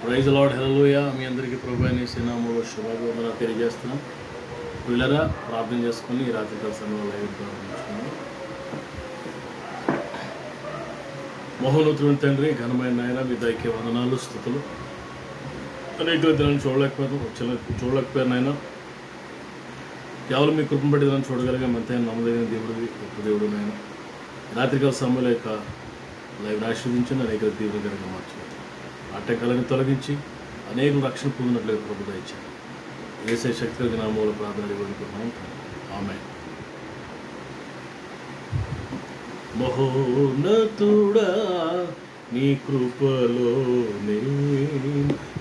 Praise lord, హల్లెలూయా. మీ అందరికీ ప్రభువైన యేసు నామములో శుభాభివందనాలు తెలియజేస్తున్నాం. పిల్లరా, ప్రార్థన చేసుకుని ఈ రాత్రి కాల సమయంలో లైవ్ ప్రారంభించుకున్నాం. మహోన్నతుడైన తండ్రి, ఘనమైన నాయన, మీ దయకే వందనాలు, స్తుతులు. అనేక దినాన్ని చూడలేకపోయాను నాయన. కేవలం మీ కృపను బట్టి దినాన్ని చూడగలిగాం. ఎంతైనా నమ్మదగిన దేవుడివి, గొప్ప దేవుడు నాయన. రాత్రికాల సమయంలో యొక్క లైవ్ ఆశీర్వదించండి, అనేక తీవ్రంగా మార్చండి. ఆటంకాలను తొలగించి అనేక రక్షణ పొందినట్లుగా ప్రభు దయచేయండి. యేసయ్య శక్తి కలిగిన నామములో ప్రార్థన వేడుకుంటున్నాం. ఆమేన్. మహోన్నతుడా, నీ కృపలో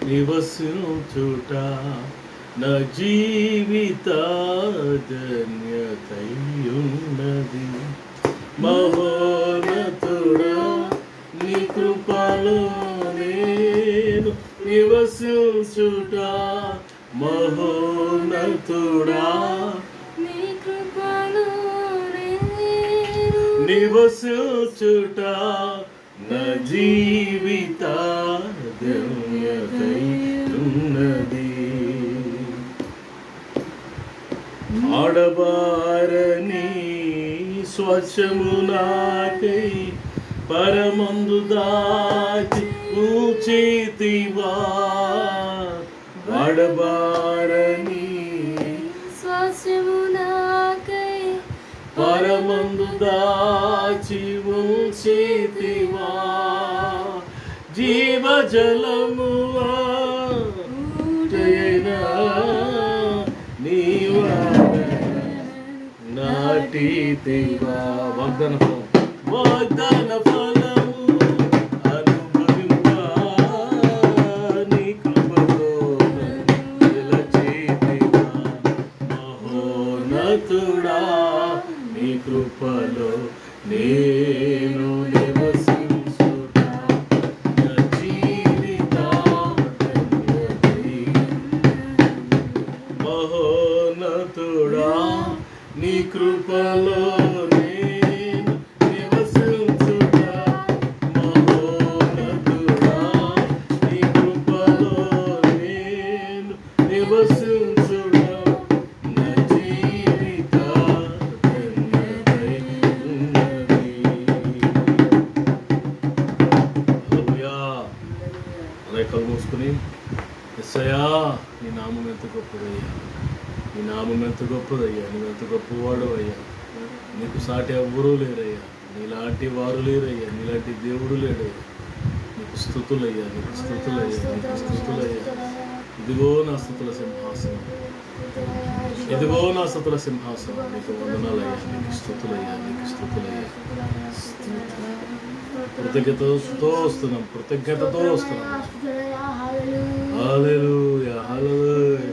నివసించుట నా జీవిత ధన్యతయున్నది. మహోన్నతుడా, నీ కృపలో నేను నివసించుట, మహోన్నతుడా, నీ కృపలో నివసించుట నా జీవిత ధన్యతయున్నది. ఆడబారని స్వచ్ఛము నాకై పరమందు దాచి ఉంచితివా. ఆడబారని స్వచ్ఛము నాకై పరమందు దాచి ఉంచితివా. జీవజలమువా నీవా నాటితివా. వాగ్దాన ఫలము అనుభవింప నీ కృపలో నిలచితివా. మహోన్నతుడా, నీ కృపలో నేను నివసించుట నా జీవిత ధన్యతయున్నది. మహోన్నతుడా, నీ కృపలో నేను నివసించుట, మహోన్నతుడా, నీ కృపలో నేను నివసించుట నా జీవిత ధన్యతయున్నది. హల్లెలూయా. రేఖలు మూసుకుని, యేసయ్యా, నీ నామం ఎంత గొప్పదయ్యా, నీ నామం ఎంత గొప్పదయ్యా, నువ్వెంత గొప్పవాడు అయ్యా. నీకు సాటి ఎవ్వరూ లేరయ్యా, నీలాంటి వారు లేరయ్యా, నీలాంటి దేవుడు లేడయ్యా. నీకు స్తుతులయ్యా, నీకు స్తుతులయ్యా, నీకు స్తుతులయ్యా. ఇదిగో నా స్తుతుల సింహాసనం, ఇదిగో నా స్తుతుల సింహాసనం. నీకు వందనాలయ్యా, నీకు స్తుతులయ్యా, నీకు స్తుతులయ్యా. కృతజ్ఞతతో వస్తున్నాం, కృతజ్ఞతతో వస్తున్నాం. హల్లెలూయా, హల్లెలూయా.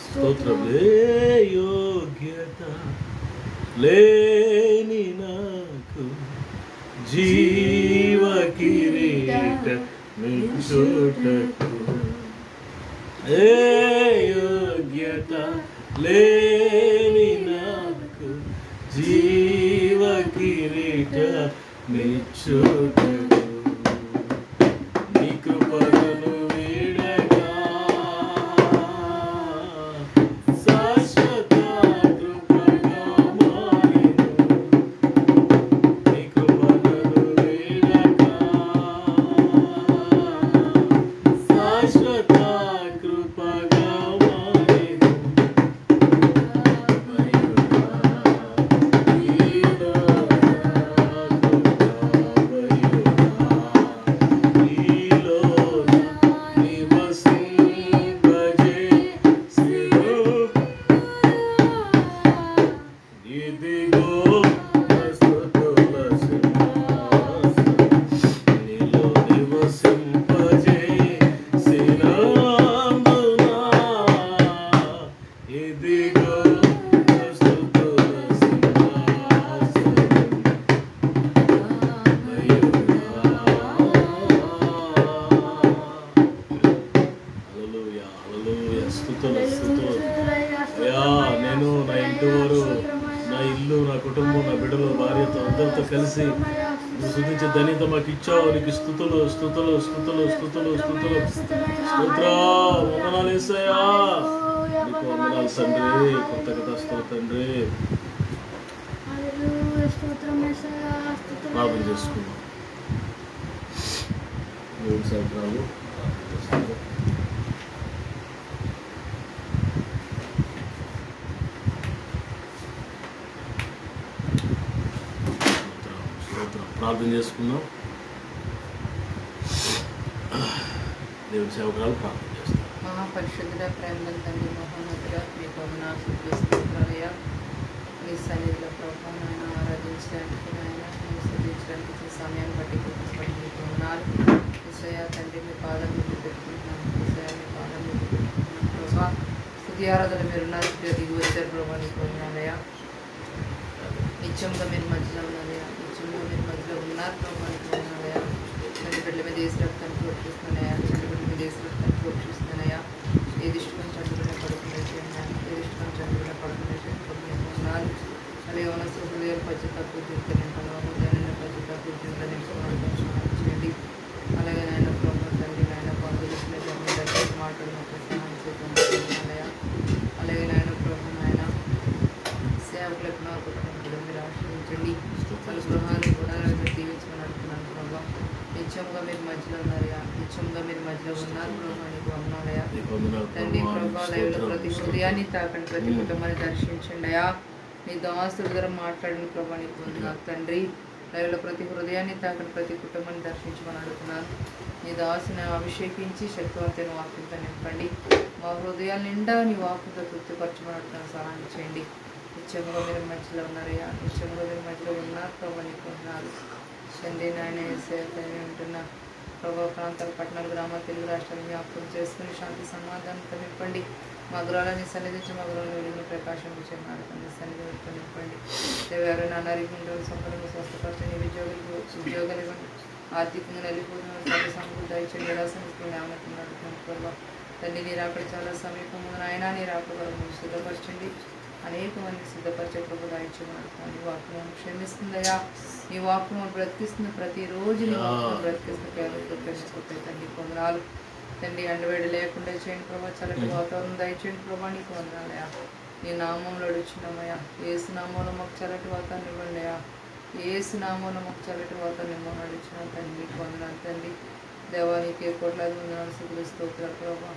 స్తోత్రమే. యోగ్యత లేని నాకు జీవ కిరీటమిచ్చుటకు, ఏ యోగ్యత లేని నాకు జీవ కిరీటమిచ్చుటకు. నీ కృపను వీడగా శాశ్వత కృపగా మారెను. నీ కృపను వీడగా శాశ్వత కృపగా మారెను. ధన్యత మాకు ఇచ్చావు. నీకు స్తుతులు స్తుతులు స్తుతులు స్తుతులు స్తుతులు స్తోత్రం. వందనాలు యేసయ్యా, నీకు వందనాలు తండ్రి. కృతజ్ఞతస్తులు తండ్రి. ప్రార్థన చేసుకున్నాం. దేవుడి సైతాలు ప్రార్థన చేసుకుందాం. దేవుడి సేవకురాలు ప్రార్థన చేస్తాం. మహాపరిశుద్ధుడ, ప్రేమల తండ్రి, మహోన్నతుడ, మీకు వందనాలు. మీ సన్నిధిలో ప్రభావం ఆయన ఆరాధించడానికి, ఆయన నేను స్థుతించడానికి సమయాన్ని బట్టి మీకు వందనాలు. యేసయ్యా తండ్రి, మీ పాదం మీద పెట్టుకుంటున్నాను. యేసయ్యా మీ పాదం మీద పెట్టుకుంటున్నాను ప్రభా. స్థుతి ఆరాధన మీరున్నారు, దిగి వచ్చారు ప్రభా. నీకు వందనాలయ్యా. నిత్యంగా మీరు మధ్యలో ఉన్నారయ్యా, నిత్యంగా మీరు మధ్యలో ఉన్నారు ప్రభా. నీకు వందనాలయ్యా. చండి బిడ్డల మీద వేసి రక్తాన్ని కోర్పిస్తున్నానయ్యా, చండి బిడ్డల మీద వేసి రక్తాన్ని కోర్పిస్తున్నానయ్యా. ఏది ఇష్టం చంద్రుడిని పడుకునే చేయండి, ఏది ఇష్టం చంద్రుడిని పడుకునే చేయండి. అలాగే వనస్సు హృదయం పశ్చాత్తాప నింపను, హృదయాన్ని పశ్చాత్తాప నింపడం చేయండి. అలాగే నాయన ప్రభు తండ్రి, నాయన బంధువులు మాటలు మాకు సహాయం చేయాలయ్యా. అలాగే నాయన ప్రభు నాయన సేవకులకు నా కుటుంబం మీరు ఆశ్రయించండి. వాళ్ళ గృహాన్ని కూడా దీవించమని అడుగుతున్నాను ప్రభా. నిత్యంగా మీరు మధ్యలో ఉన్నారయ్యా, నిత్యంగా మీరు మధ్యలో ఉన్నారు ప్రభా. నీకు వందనాలయ్యా తండ్రి. ప్రభా లైవ్లో ప్రతి హృదయాన్ని తాకండి, ప్రతి కుటుంబాన్ని దర్శించండి అయ్యా. నీ దాసుల ద్వారా మాట్లాడిన ప్రభా. నీకు వందనాలు తండ్రి. లైవ్లో ప్రతి హృదయాన్ని తాకండి, ప్రతి కుటుంబాన్ని దర్శించమని అడుగుతున్నాను. నీ దాసుని అభిషేకించి శక్తివంతైన వాక్యంతో నింపండి. మా హృదయాల నిండా నీ వాక్యంతో తృప్తిపరచమని అడుగుతున్నాను. సహాయం చేయండి. నిత్యంగా మీరు మధ్యలో ఉన్నారయ్యా, నిత్యంగా మీరు మధ్యలో ఉన్నారు ప్రభా. నీకు వందనాలు తండ్రి. నాయన యేసయ్య ఉంటున్న ప్రభా ప్రాంతాల, పట్టణాలు, గ్రామాలు, తెలుగు రాష్ట్రాలను జ్ఞాపకం చేసుకుని శాంతి సమాధానంతో నింపండి. మా గృహాలని సన్నిధించి మా గృహంలో వెలుగును ప్రకాశం విషయన్నారు తండ్రి. సన్నిధితో నింపండి. ఎవరైనా అనారోగ్యంలో సంపూర్ణంగా స్వస్థపరచండి. ఉద్యోగాలు ఇవ్వండి. ఆర్థికంగా నలిపోతున్న సర్వ సమృద్ధి దయచేయండి. నిరాశను జ్ఞాపకం అడుగుతున్నాను ప్రభా. తండ్రి నీరు అక్కడ చాలా సమీపం ఆయన నీరు అక్కడ సిద్ధపరచండి. అనేక మంది సిద్ధపరిచే ప్రభు దాయించమని నీ వాక్యం క్షమిస్తుందయా. నీ వాక్యం బ్రతికిస్తుంది. ప్రతిరోజు నీ వాక్యం బ్రతికిస్తుంది. కేవలం తండ్రి కొందనాలు తండ్రి. ఎండవేడి లేకుండా చేయండి ప్రభా. చల్లటి వాతావరణం దయచేయండి ప్రభా. నీకు వందనాలయ్యా. నీ నామంలో అడుగుచున్నామయ్యా. ఏసు నామంలో మాకు చల్లటి వాతావరణం ఇవ్వండి అయ్యా. ఏసు నామంలో మాకు చల్లటి వాతావరణం ఇవ్వమని అడుగుచున్నాం తండ్రి. నీకు వందనాలు తండ్రి. దేవా నీకే కోట్లాది వందనాలు స్తోత్రాలు ప్రభా.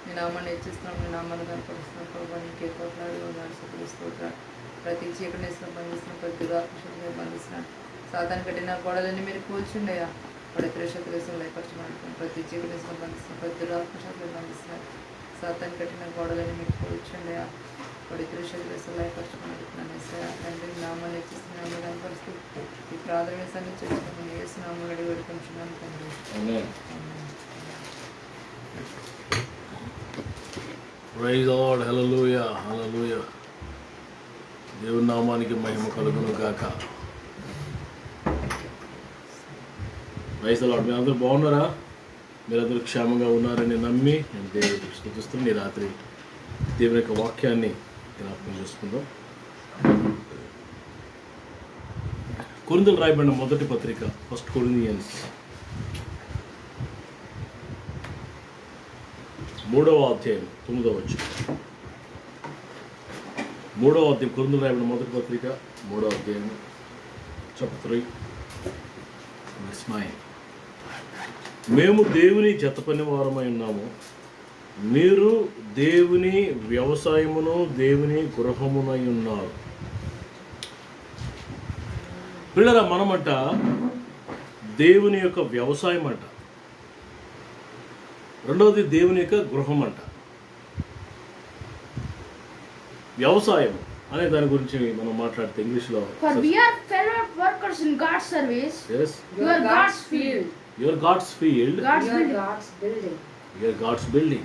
నీ నామాన్ని హెచ్చిస్తున్నాం, నీ నామాన్ని కనపరుస్తున్నాం ప్రభా. నీకే కోట్లాది వందనాలు స్తోత్రాలు. ప్రతి చీకటిని బంధిస్తున్నాం, ప్రతి దురాత్మశక్తిని బంధిస్తున్నాం. సాతాను కట్టిన గోడలన్నీ మీరు కూల్చుండి అయ్యా. వాడి త్రిశక్తులు లేపరచమంటున్నాం. ప్రతి చీకటిని బంధిస్తున్నాం, ప్రతి దురాత్మశక్తులు బంధిస్తున్నాం. సాతాను కట్టిన గోడలన్నీ మీరు కూల్చుండి అయ్యా. వాడి త్రిశక్తులు లేపరచమంటున్నాను. తండ్రి నామాన్ని హెచ్చిస్తున్నాము కనపరుస్తూ ఈ ప్రార్థన సన్నిధించుకుని యేసు నామములో అడిగి వేడుకుంటున్నాను తండ్రి. Praise the lord. Hallelujah, hallelujah. దేవుని నామానికి మహిమ కలుగును గాక. Praise the lord. మీరు అందరూ బాగున్నారా? మీరందరూ క్షేమంగా ఉన్నారని నమ్మి నేను దేవుడికి స్తుతిస్తూ ఈ రాత్రి దేవుని యొక్క వాక్యాన్ని జ్ఞాపకం చేసుకుందాం. కొరింథీయులకు రాయబడిన మొదటి పత్రిక, ఫస్ట్ కొరింథియన్స్ 3వ అధ్యాయం 9వ వచనం. 3వ అధ్యాయం, కొరింథీయులకు రాయబడిన మొదటి పత్రిక 3వ అధ్యాయం చాప్టర్ 3 verse 9. మేము దేవుని జతపని వారమై ఉన్నాము, మీరు దేవుని వ్యవసాయమును దేవుని గృహమునై ఉన్నారు. పిల్లరా, మనమంట దేవుని యొక్క వ్యవసాయం అంట. రెండవది దేవుని యొక్క గృహం అంట. వ్యవసాయం అనే దాని గురించి మనం మాట్లాడితే ఇంగ్లీష్లో we are fellow workers in God's service. Yes. You are God's field. You are God's field. God's building. You are God's building.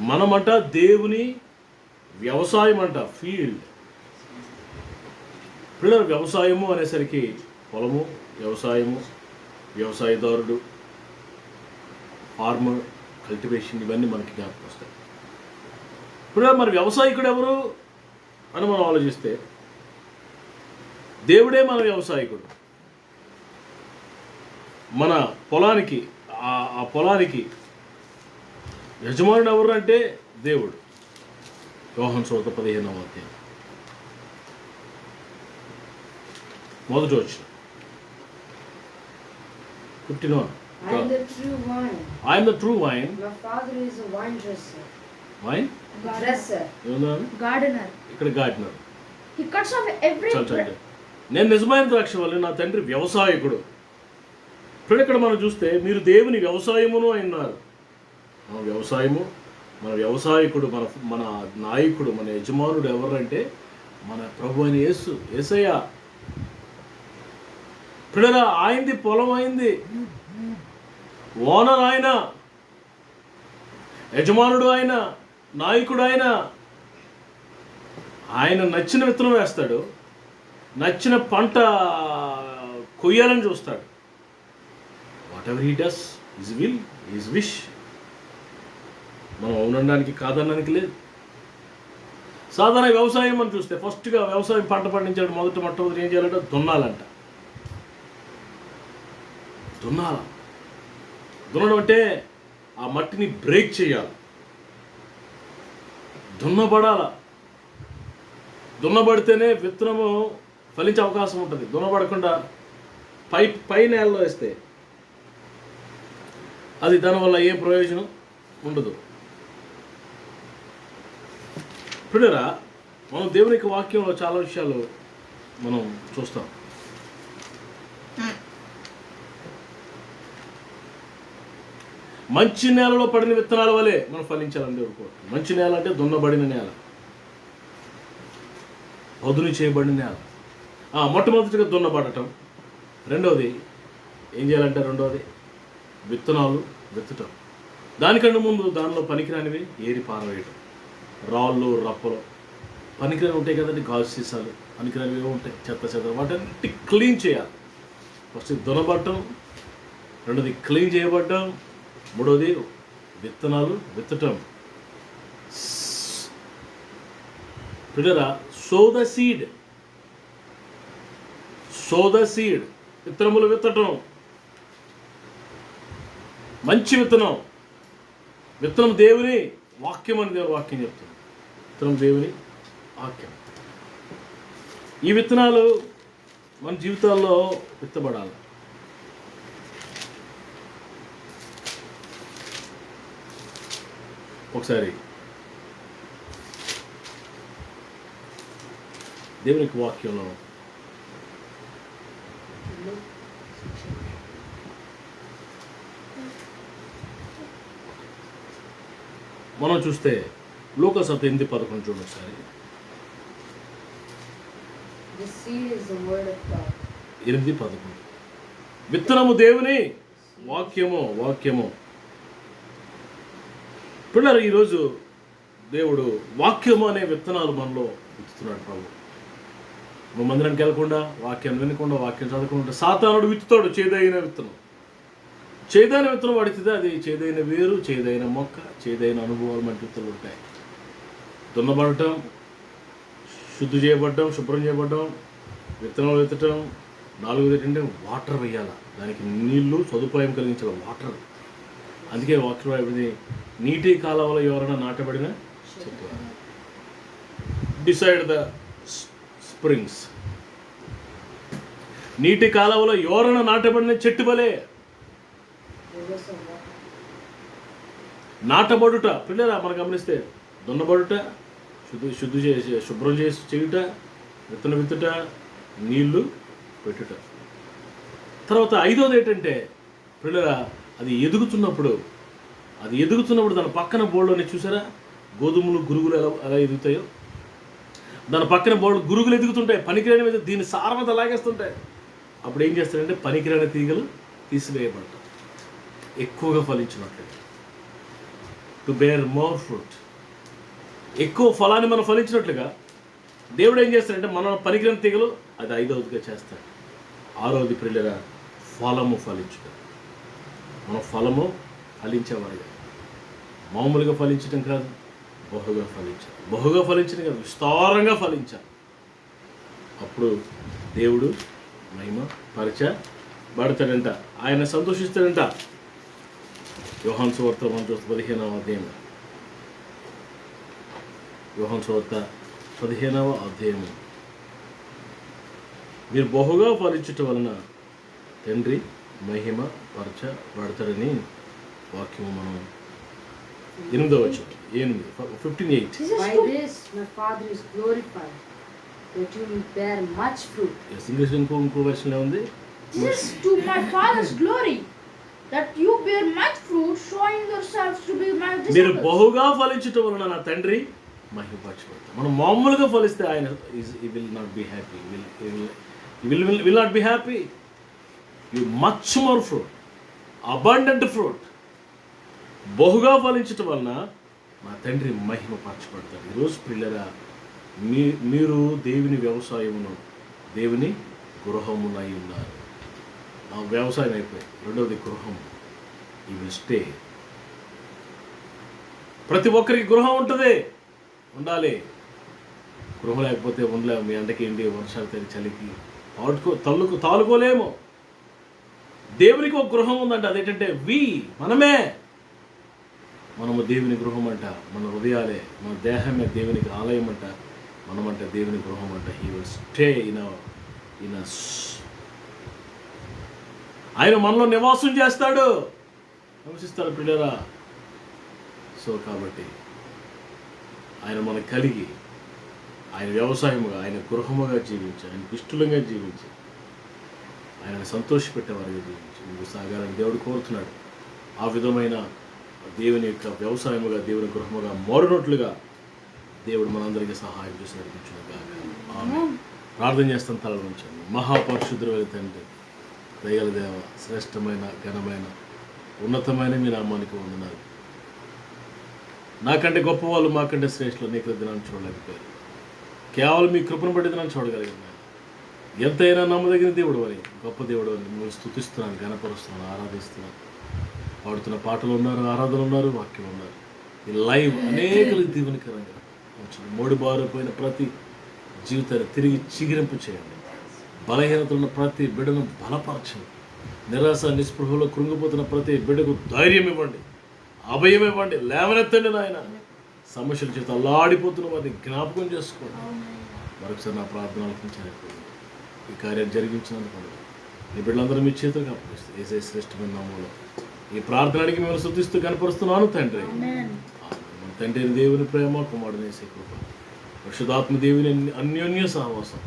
మనమంట దేవుని వ్యవసాయం అంట, ఫీల్డ్. పిల్లలు, వ్యవసాయము అనేసరికి పొలము, వ్యవసాయము, వ్యవసాయదారుడు, ఫార్మర్, కల్టివేషన్, ఇవన్నీ మనకి జ్ఞాపకం వస్తాయి. ఇప్పుడు మరి వ్యవసాయకుడు ఎవరు అని మనం ఆలోచిస్తే దేవుడే మన వ్యవసాయకుడు. మన పొలానికి ఆ పొలానికి యజమానుడు ఎవరు అంటే దేవుడు. యోహాను సువార్త 15వ అధ్యాయం మొదటి వచనం 51. I am the true vine. I am the true vine. My father is a vine dresser. Vine? Dresser. ఏమన్నాను? Gardener. ఇక్కడ gardener. He cuts off every చాలు. నేను నిజమైన ద్రాక్షవల్లి, నా తండ్రి వ్యవసాయకుడు. ఇప్పుడు ఇక్కడ మనం చూస్తే మీరు దేవుని వ్యవసాయమును అన్నారు. మన వ్యవసాయము, మన వ్యవసాయకుడు, మన నాయకుడు, మన యజమానుడు ఎవరంటే మన ప్రభు అయిన యేసయ్య. పిల్లల ఆయనది పొలం, అయింది ఓనర్ ఆయన, యజమానుడు ఆయన, నాయకుడు ఆయన. ఆయన నచ్చిన విత్తనం వేస్తాడు, నచ్చిన పంట కొయ్యాలని చూస్తాడు. What ever he does, his will, his wish. మనం అవునడానికి కాదనడానికి లేదు. సాధారణ వ్యవసాయం అని చూస్తే ఫస్ట్గా వ్యవసాయం పంట పండించాడు మొట్టమొదటి ఏం చేయాలంటే దున్నాలంట. దున్నడం అంటే ఆ మట్టిని బ్రేక్ చేయాలి, దున్నబడితేనే విత్తనము ఫలించే అవకాశం ఉంటుంది. దున్నబడకుండా పై నేలలో వేస్తే అది దానివల్ల ఏం ప్రయోజనం ఉండదు. పిల్లరా, మనం దేవుని యొక్క వాక్యంలో చాలా విషయాలు మనం చూస్తాం. మంచి నేలలో పడిన విత్తనాల వలె మనం ఫలించాలని దేవుడు కోరుతాడు. మంచి నేల అంటే దున్నబడిన నేల, పదును చేయబడిన నేల. మొట్టమొదటిగా దున్నబడటం. రెండవది ఏం చేయాలంటే విత్తనాలు విత్తటం. దానికంటే ముందు దానిలో పనికిరానివి ఏరి పారవేయటం. రాళ్ళు రప్పలు పనికిరాని ఉంటాయి కదండి, గాజు సీసాలు పనికిరానివి ఉంటాయి, చెత్త వాటన్నిటి క్లీన్ చేయాలి. ఫస్ట్ దున్నబడటం, రెండోది క్లీన్ చేయబడటం, మూడోది విత్తనాలు విత్తటం. పిల్లరా, సో ద సీడ్ విత్తనములు విత్తటం. మంచి విత్తనం దేవుని వాక్యం అని దేవుని వాక్యం చెప్తుంది. విత్తనం దేవుని వాక్యం. ఈ విత్తనాలు మన జీవితాల్లో విత్తబడాలి. ఒకసారి దేవుని వాక్యంలో మనం చూస్తే లూకాసు 8:11 చూడండి ఒకసారి. 8:11 విత్తనము దేవుని వాక్యము. పిల్లలు, ఈరోజు దేవుడు వాక్యము అనే విత్తనాలు మనలో విత్తుతున్నాడు. ప్రభు మన మందిరానికి వెళ్ళకుండా, వాక్యాన్ని వినకుండా, వాక్యం చదవకుండా సాతానుడు విత్తుతాడు చేదైన విత్తనం. చేదైన విత్తనం పడితే అది చేదైన వేరు, చేదైన మొక్క, చేదైన అనుభవాలు మన విత్తనాలు ఉంటాయి. దున్నబడటం, శుద్ధి చేయబడటం, శుభ్రం చేయబడటం, విత్తనాలు విత్తటం. 4ది ఏంటంటే వాటర్ వేయాలి, దానికి నీళ్లు సదుపాయం కలిగించాలి, వాటర్. అందుకే వాక్యం అయిపోయింది, నీటి కాలువలో ఎవరైనా నాటబడిన చెట్టు డిసైడ్ ద స్ప్రింగ్స్. నీటి కాలువలో ఎవరైనా నాటబడిన చెట్టు వలె నాటబడుట. పిల్లరా, మనం గమనిస్తే దున్నబడుట, శుద్ధి చేసి శుభ్రం చేసి చేయుట, విత్తనం విత్తుట, నీళ్లు పెట్టుట. తర్వాత 5వది ఏంటంటే పిల్లరా, అది ఎదుగుతున్నప్పుడు దాని పక్కన బోర్డుని చూసారా, గోధుమలు గురుగులు ఎలా ఎదుగుతాయో దాని పక్కన బోర్డు గురుగులు ఎదుగుతుంటాయి. పనికిరాని మీద దీని సారవత లాగేస్తుంటాయి. అప్పుడు ఏం చేస్తారంటే పనికిరాని తీగలు తీసివేయబడతాయి, ఎక్కువగా ఫలించినట్లు, టు బేర్ మోర్ ఫ్రూట్. ఎక్కువ ఫలాన్ని మనం ఫలించినట్లుగా దేవుడు ఏం చేస్తాడంటే మనం పనికిరాని తీగలు అది 5వదిగా చేస్తాడు. 6వది పిల్లరా, ఫలము ఫలించుట. మన ఫలము ఫలించేవాడిగా, మామూలుగా ఫలించడం కాదు, బహుగా ఫలించడం కాదు, విస్తారంగా ఫలించాలి. అప్పుడు దేవుడు మహిమ పడతాడంట, ఆయన సంతోషిస్తాడంట. యోహాను సువార్త మనం చూస్తే 15వ అధ్యాయం, యోహాను సువార్త 15వ అధ్యాయము. మీరు బహుగా ఫలించుట వలన తండ్రి మహిమ పరచబడతాడని వాక్యము మనం 8వ వచనం 15:8. This is by this my Father is glorified, that you will bear much fruit. English ఇంకో వెర్షన్లో ఉంది. This is to my Father's glory, that you bear much fruit, showing yourselves to be my మీరు disciples. బహుగా ఫలించుట వలన నా తండ్రి మహిమపరచబడతాడు. మనం మామూలుగా ఫలిస్తే ఆయన will not be happy, will not be happy. You much more fruit, abundant fruit. బహుగా ఫలించుట వలన నా తండ్రి మహిమపరచబడతాడు. ఈరోజు పిల్లరా, మీరు దేవుని వ్యవసాయమును, దేవుని గృహమునై ఉన్నారు. ఆ వ్యవసాయం అయిపోయి రెండవది గృహం. ఈ విల్ స్టే. ప్రతి ఒక్కరికి గృహం ఉంటుంది, ఉండాలి. గృహం లేకపోతే ఉండలేము. మీ ఎండకి ఎండి, వర్షాలు తడి, చలికి తాలుకోలేము. దేవునికి ఒక గృహం ఉందంట. అదేంటంటే మనము దేవుని గృహం అంట. మన హృదయాలే, మన దేహమే దేవునికి ఆలయం అంట. మనమంటే దేవుని గృహం అంట. He will stay in us. ఆయన మనలో నివాసం చేస్తాడు, నివసిస్తాడు పిల్లరా. సో కాబట్టి ఆయన మనకు కలిగి, ఆయన వ్యవసాయముగా, ఆయన గృహముగా జీవించి, ఆయన ఇష్టలుగా జీవించి, ఆయనను సంతోషపెట్టేవారిగా జీవించి ముందుకు సాగాలని దేవుడు కోరుతున్నాడు. ఆ విధమైన దేవుని యొక్క వ్యవసాయముగా, దేవుని గృహముగా మారినట్లుగా దేవుడు మనందరికీ సహాయం చేసి నడిపించునుగా. ఆమేన్. ప్రార్థన చేస్తాను. తల ఉంచండి. మహాపరిశుద్ధుడైన తండ్రి, దయగల దేవ, శ్రేష్టమైన, ఘనమైన, ఉన్నతమైన మీ నామానికి వందనాలు. నాకంటే గొప్పవాళ్ళు, మాకంటే శ్రేష్ఠులు నీకు దినాన్ని చూడలేకపోయారు. కేవలం మీ కృపను బట్టి దినాన్ని చూడగలిగిన ఎంతైనా నమ్మదగిన దేవుడు అని, గొప్ప దేవుడు అని మిమ్మల్ని స్తుతిస్తున్నాను, ఘనపరుస్తున్నాను, ఆరాధిస్తున్నాను. పాడుతున్న పాటలు ఉన్నారు, ఆరాధనలు ఉన్నారు, వాక్యం ఉన్నారు. ఈ లైవ్ అనేకలకు దీవెనకరంగా ఉంచండి. మోడిబారిపోయిన ప్రతి జీవితాన్ని తిరిగి చిగిరింపు చేయండి. బలహీనతలు ఉన్న ప్రతి బిడ్డను బలపరచండి. నిరాశ నిస్పృహలో కృంగిపోతున్న ప్రతి బిడ్డకు ధైర్యం ఇవ్వండి, అభయం ఇవ్వండి, లేవనెత్తండి నాయన. సమస్యల చేత అల్లాడిపోతున్న వారిని జ్ఞాపకం చేసుకోండి. మరొకసారి నా ప్రార్థన ఆలకించండి. ఈ కార్యం జరిగించినందుకు ఈ బిడ్డలందరూ మీ చేతులకు అప్పగిస్తారు. ఏసే శ్రేష్టమైన నామములో ఈ ప్రార్థనకి మిమ్మల్ని స్తుతిస్తూ కనపరుస్తున్నాను తండ్రి. మన తండ్రి దేవుని ప్రేమ, కుమారుని యేసు కృప, పరిశుద్ధాత్మ దేవుని అన్యోన్య సహవాసం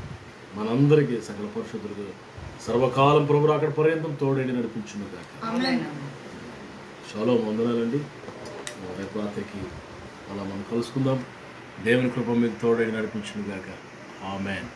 మనందరికీ సకల పరిశుద్ధులకు సర్వకాలం ప్రభు అక్కడ పర్యంతం తోడేడి నడిపించును గాక. షాలోమ్. వందనాలండి. రేపు రాత్రికి అలా మనం కలుసుకుందాం. దేవుని కృప మీకు తోడేడి నడిపించును గాక. ఆమేన్.